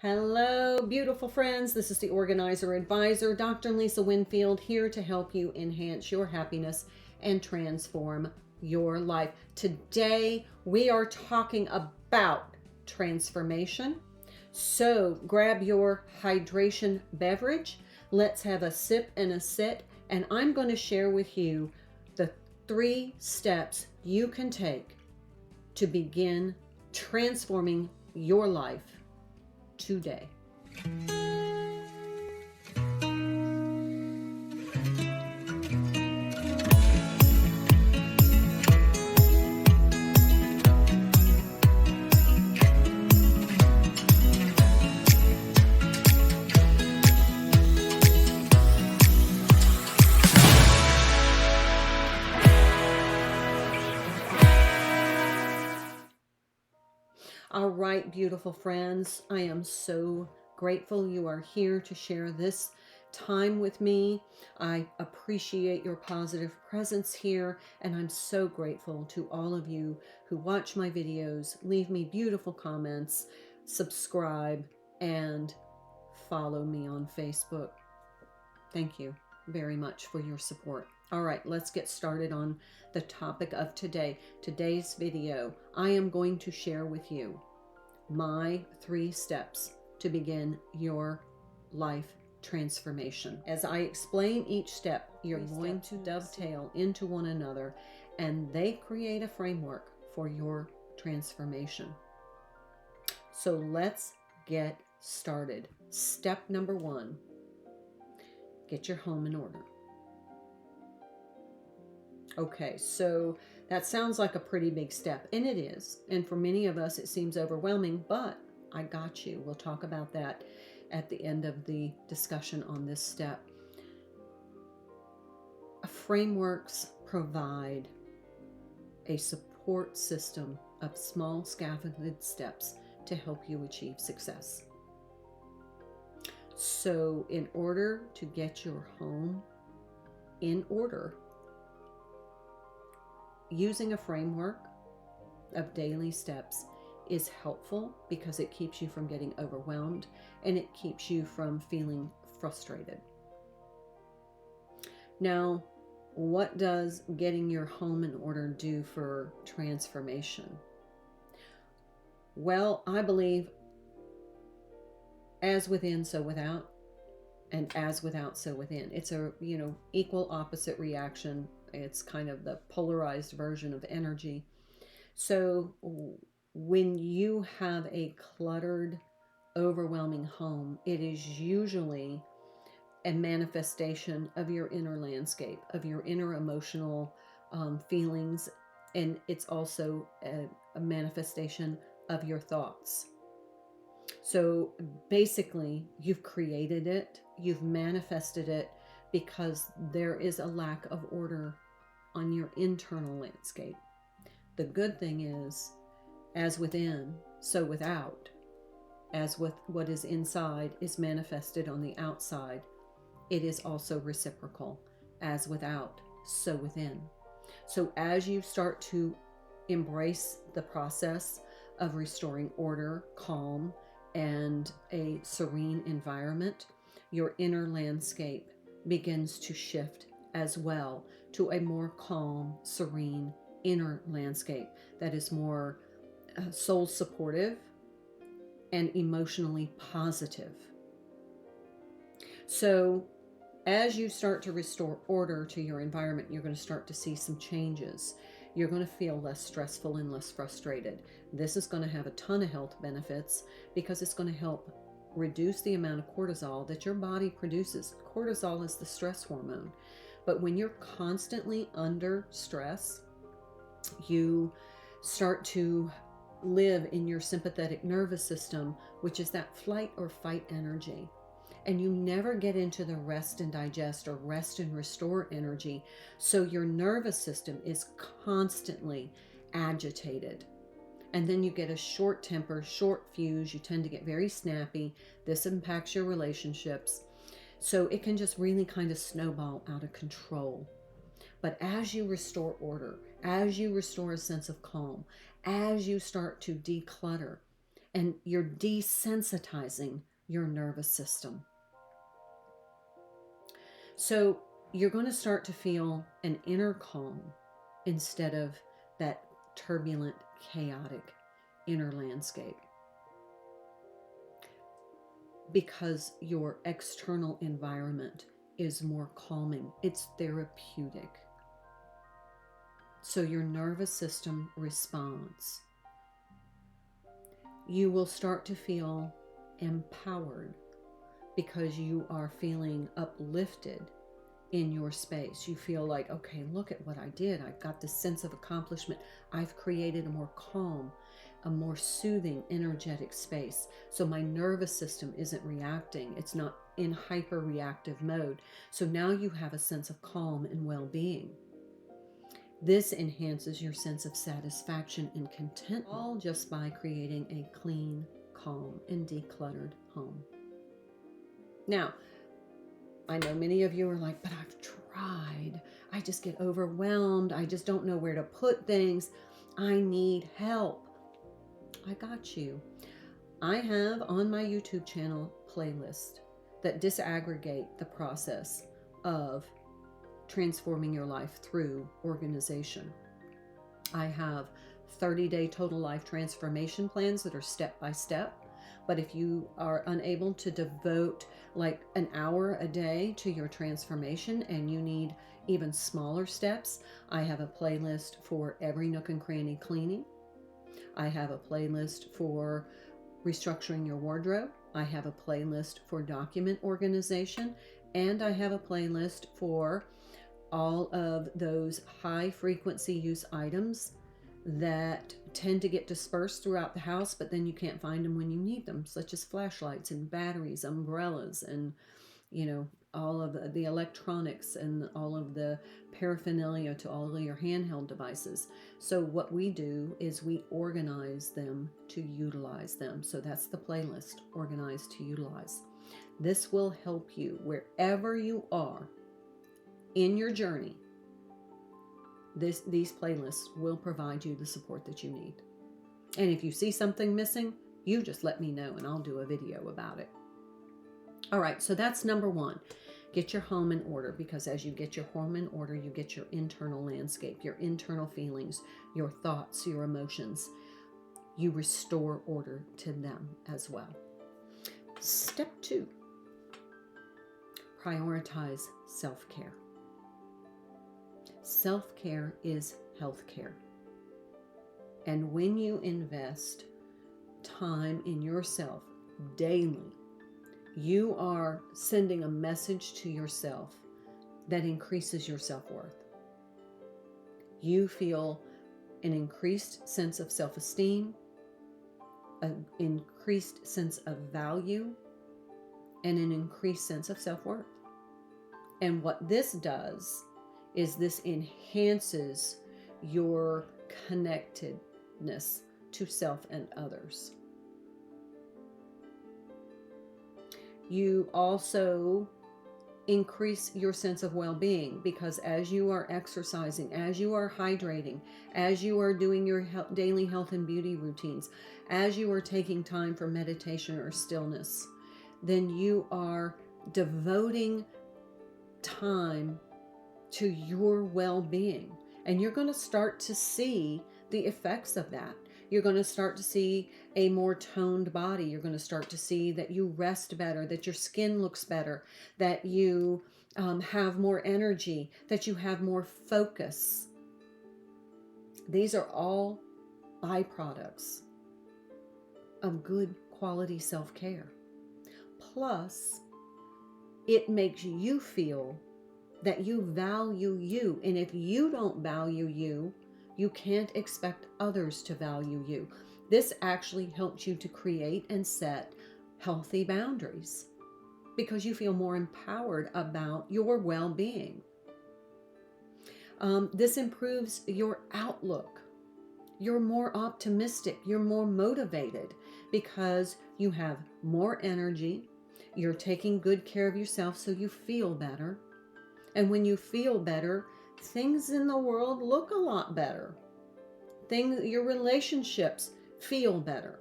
Hello, beautiful friends. This is the Organizer Advisor, Dr. Lisa Winfield, here to help you enhance your happiness and transform your life. Today, we are talking about transformation. So grab your hydration beverage. Let's have a sip and a sit. And I'm going to share with you the 3 steps you can take to begin transforming your life today. All right, beautiful friends, I am so grateful you are here to share this time with me. I appreciate your positive presence here, and I'm so grateful to all of you who watch my videos, leave me beautiful comments, subscribe, and follow me on Facebook. Thank you very much for your support. All right, let's get started on the topic of today. Today's video, I am going to share with you my 3 steps to begin your life transformation. As I explain each step, you're going to dovetail into one another, and they create a framework for your transformation. So let's get started. Step number 1, get your home in order. Okay, so that sounds like a pretty big step, and it is. And for many of us, it seems overwhelming, but I got you. We'll talk about that at the end of the discussion on this step. Frameworks provide a support system of small scaffolded steps to help you achieve success. So in order to get your home in order, using a framework of daily steps is helpful because it keeps you from getting overwhelmed and it keeps you from feeling frustrated. Now, what does getting your home in order do for transformation? Well, I believe as within, so without, and as without, so within. It's a, equal opposite reaction. It's kind of the polarized version of energy. So when you have a cluttered, overwhelming home, it is usually a manifestation of your inner landscape, of your inner emotional feelings, and it's also a manifestation of your thoughts. So basically, you've created it, you've manifested it, because there is a lack of order on your internal landscape. The good thing is, as within, so without. As with what is inside is manifested on the outside, it is also reciprocal. As without, so within. So as you start to embrace the process of restoring order, calm, and a serene environment, your inner landscape begins to shift as well to a more calm, serene inner landscape that is more soul supportive and emotionally positive. So as you start to restore order to your environment, you're going to start to see some changes. You're going to feel less stressful and less frustrated. This is going to have a ton of health benefits because it's going to help reduce the amount of cortisol that your body produces. Cortisol is the stress hormone. But when you're constantly under stress, you start to live in your sympathetic nervous system, which is that flight or fight energy. And you never get into the rest and digest or rest and restore energy. So your nervous system is constantly agitated. And then you get a short temper, short fuse. You tend to get very snappy. This impacts your relationships. So it can just really kind of snowball out of control. But as you restore order, as you restore a sense of calm, as you start to declutter, and you're desensitizing your nervous system. So you're going to start to feel an inner calm instead of that turbulent, chaotic inner landscape, because your external environment is more calming. It's therapeutic. So your nervous system responds. You will start to feel empowered because you are feeling uplifted in your space. You feel like, okay, look at what I did. I've got this sense of accomplishment. I've created a more calm, a more soothing, energetic space. So my nervous system isn't reacting. It's not in hyper-reactive mode. So now you have a sense of calm and well-being. This enhances your sense of satisfaction and contentment, all just by creating a clean, calm, and decluttered home. Now, I know many of you are like, but I've tried. I just get overwhelmed. I just don't know where to put things. I need help. I got you. I have on my YouTube channel playlist that disaggregate the process of transforming your life through organization. I have 30-day total life transformation plans that are step by step. But if you are unable to devote like an hour a day to your transformation and you need even smaller steps, I have a playlist for every Nook and Cranny Cleaning. I have a playlist for restructuring your wardrobe. I have a playlist for document organization. And I have a playlist for all of those high frequency use items that tend to get dispersed throughout the house, but then you can't find them when you need them, such as flashlights and batteries, umbrellas, and all of the electronics and all of the paraphernalia to all of your handheld devices. So what we do is we organize them to utilize them. So that's the playlist, Organize to Utilize. This will help you wherever you are in your journey. These playlists will provide you the support that you need. And if you see something missing, you just let me know and I'll do a video about it. All right, so that's number one. Get your home in order, because as you get your home in order, you get your internal landscape, your internal feelings, your thoughts, your emotions. You restore order to them as well. Step 2, prioritize self-care. Self-care is healthcare. And when you invest time in yourself daily, you are sending a message to yourself that increases your self-worth. You feel an increased sense of self-esteem, an increased sense of value, and an increased sense of self-worth. And what this does is this enhances your connectedness to self and others. You also increase your sense of well-being, because as you are exercising, as you are hydrating, as you are doing your daily health and beauty routines, as you are taking time for meditation or stillness, then you are devoting time to your well-being. And you're going to start to see the effects of that. You're going to start to see a more toned body. You're going to start to see that you rest better, that your skin looks better, that you have more energy, that you have more focus. These are all byproducts of good quality self-care. Plus, it makes you feel that you value you. And if you don't value you, you can't expect others to value you. This actually helps you to create and set healthy boundaries, because you feel more empowered about your well-being. This improves your outlook. You're more optimistic. You're more motivated because you have more energy. You're taking good care of yourself, so you feel better. And when you feel better, things in the world look a lot better. Your relationships feel better.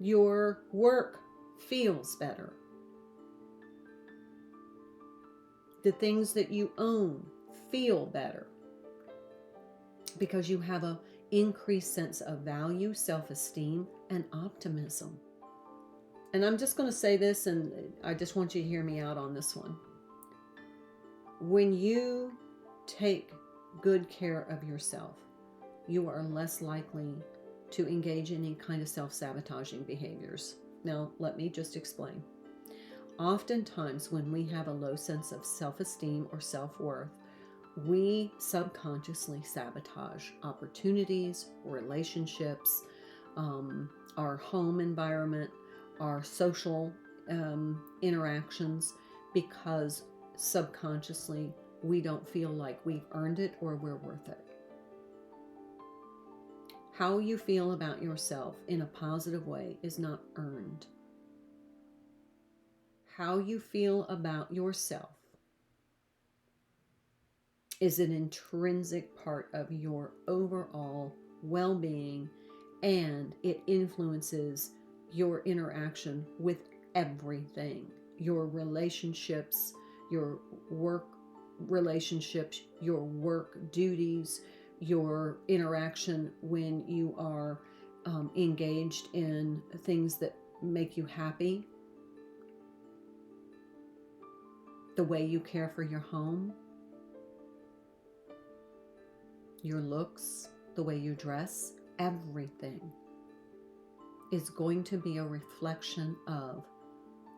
Your work feels better. The things that you own feel better because you have an increased sense of value, self-esteem, and optimism. And I'm just going to say this, and I just want you to hear me out on this one. When you take good care of yourself, you are less likely to engage in any kind of self-sabotaging behaviors. Now, let me just explain. Oftentimes, when we have a low sense of self-esteem or self-worth, we subconsciously sabotage opportunities, relationships, our home environment, our social interactions, because subconsciously we don't feel like we've earned it or we're worth it. How you feel about yourself in a positive way is not earned. How you feel about yourself is an intrinsic part of your overall well-being, and it influences your interaction with everything. Your relationships, your work relationships, your work duties, your interaction when you are engaged in things that make you happy, the way you care for your home, your looks, the way you dress, everything is going to be a reflection of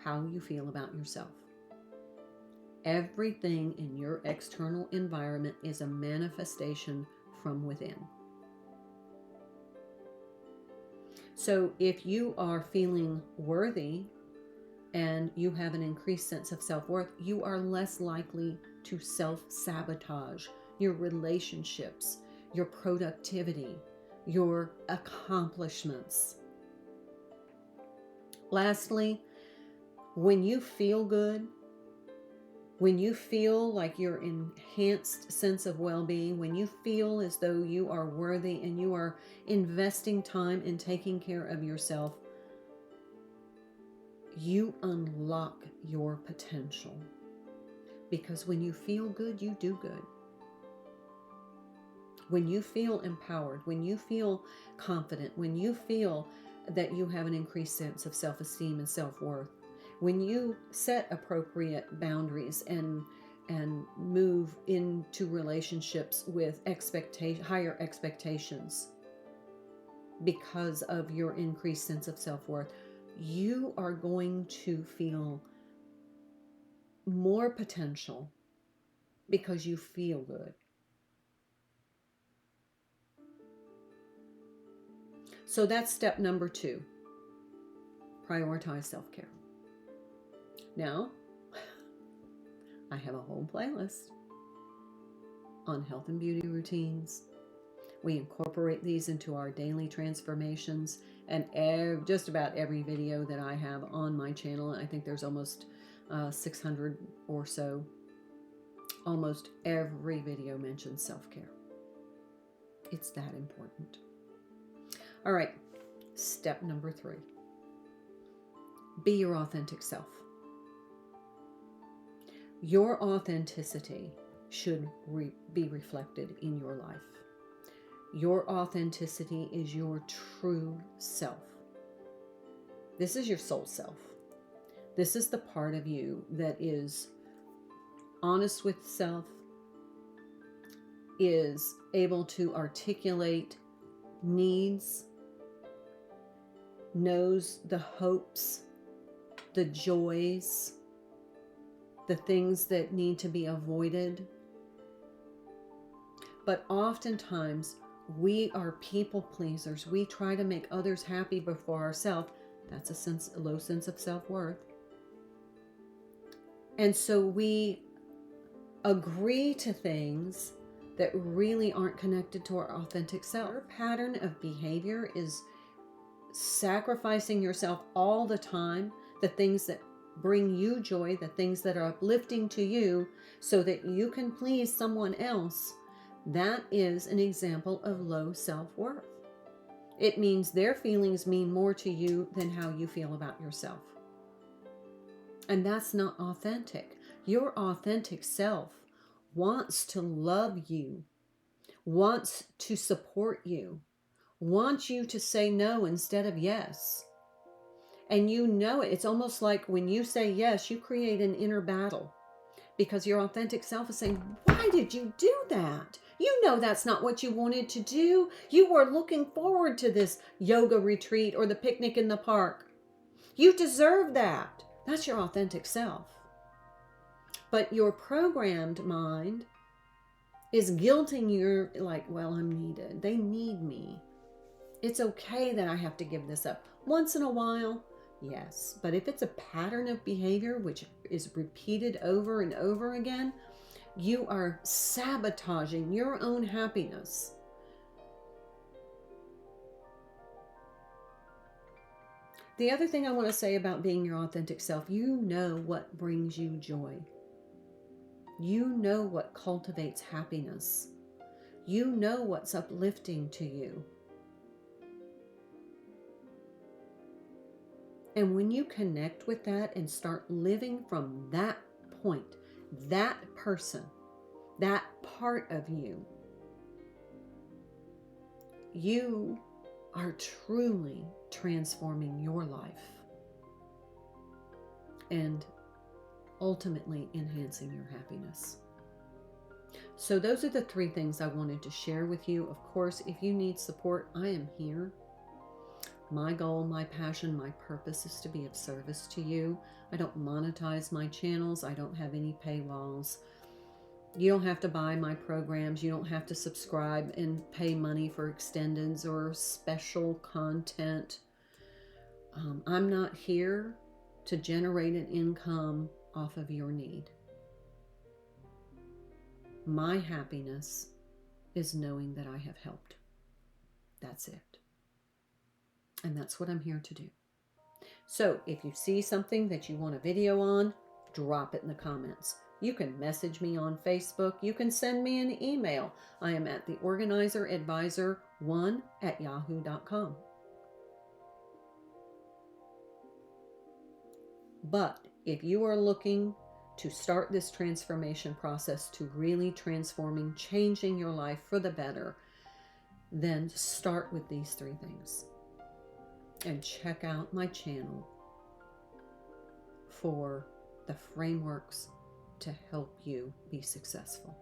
how you feel about yourself. Everything in your external environment is a manifestation from within. So if you are feeling worthy and you have an increased sense of self-worth, you are less likely to self-sabotage your relationships, your productivity, your accomplishments. Lastly, when you feel good, when you feel like your enhanced sense of well-being, when you feel as though you are worthy and you are investing time in taking care of yourself, you unlock your potential. Because when you feel good, you do good. When you feel empowered, when you feel confident, when you feel that you have an increased sense of self-esteem and self-worth, when you set appropriate boundaries and move into relationships with higher expectations because of your increased sense of self-worth, you are going to feel more potential because you feel good. So that's step number 2. Prioritize self-care. Now, I have a whole playlist on health and beauty routines. We incorporate these into our daily transformations, and just about every video that I have on my channel, I think there's almost 600 or so, almost every video mentions self-care. It's that important. All right, step number 3. Be your authentic self. Your authenticity should be reflected in your life. Your authenticity is your true self. This is your soul self. This is the part of you that is honest with self, is able to articulate needs, knows the hopes, the joys, the things that need to be avoided. But oftentimes we are people pleasers. We try to make others happy before ourselves. That's a low sense of self-worth. And so we agree to things that really aren't connected to our authentic self. Our pattern of behavior is sacrificing yourself all the time, the things that bring you joy, the things that are uplifting to you, so that you can please someone else. That is an example of low self-worth. It means their feelings mean more to you than how you feel about yourself. And that's not authentic. Your authentic self wants to love you, wants to support you, wants you to say no instead of yes. And you know it. It's almost like when you say yes, you create an inner battle because your authentic self is saying, why did you do that? You know that's not what you wanted to do. You were looking forward to this yoga retreat or the picnic in the park. You deserve that. That's your authentic self. But your programmed mind is guilting you like, well, I'm needed. They need me. It's okay that I have to give this up. Once in a while, yes. But if it's a pattern of behavior which is repeated over and over again, you are sabotaging your own happiness. The other thing I want to say about being your authentic self, you know what brings you joy. You know what cultivates happiness. You know what's uplifting to you. And when you connect with that and start living from that point, that person, that part of you, you are truly transforming your life and ultimately enhancing your happiness. So those are the 3 things I wanted to share with you. Of course, if you need support, I am here. My goal, my passion, my purpose is to be of service to you. I don't monetize my channels. I don't have any paywalls. You don't have to buy my programs. You don't have to subscribe and pay money for extendeds or special content. I'm not here to generate an income off of your need. My happiness is knowing that I have helped. That's it. And that's what I'm here to do. So if you see something that you want a video on, drop it in the comments. You can message me on Facebook. You can send me an email. I am at the Organizer Advisor 1@yahoo.com. But if you are looking to start this transformation process to really transforming, changing your life for the better, then start with these 3 things. And check out my channel for the frameworks to help you be successful.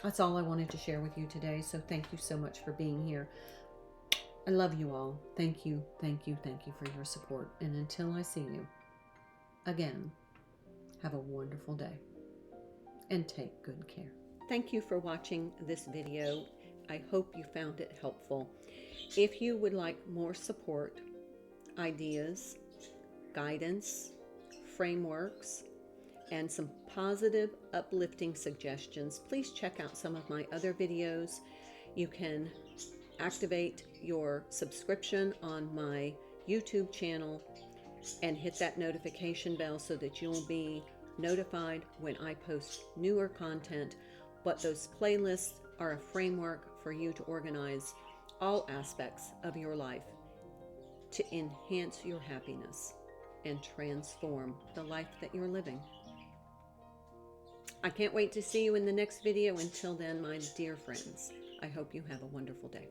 That's all I wanted to share with you today. So thank you so much for being here. I love you all. Thank you, thank you, thank you for your support. And until I see you again, have a wonderful day and take good care. Thank you for watching this video. I hope you found it helpful. If you would like more support, ideas, guidance, frameworks, and some positive, uplifting suggestions, please check out some of my other videos. You can activate your subscription on my YouTube channel and hit that notification bell so that you'll be notified when I post newer content. But those playlists are a framework for you to organize all aspects of your life to enhance your happiness and transform the life that you're living. I can't wait to see you in the next video. Until then, my dear friends, I hope you have a wonderful day.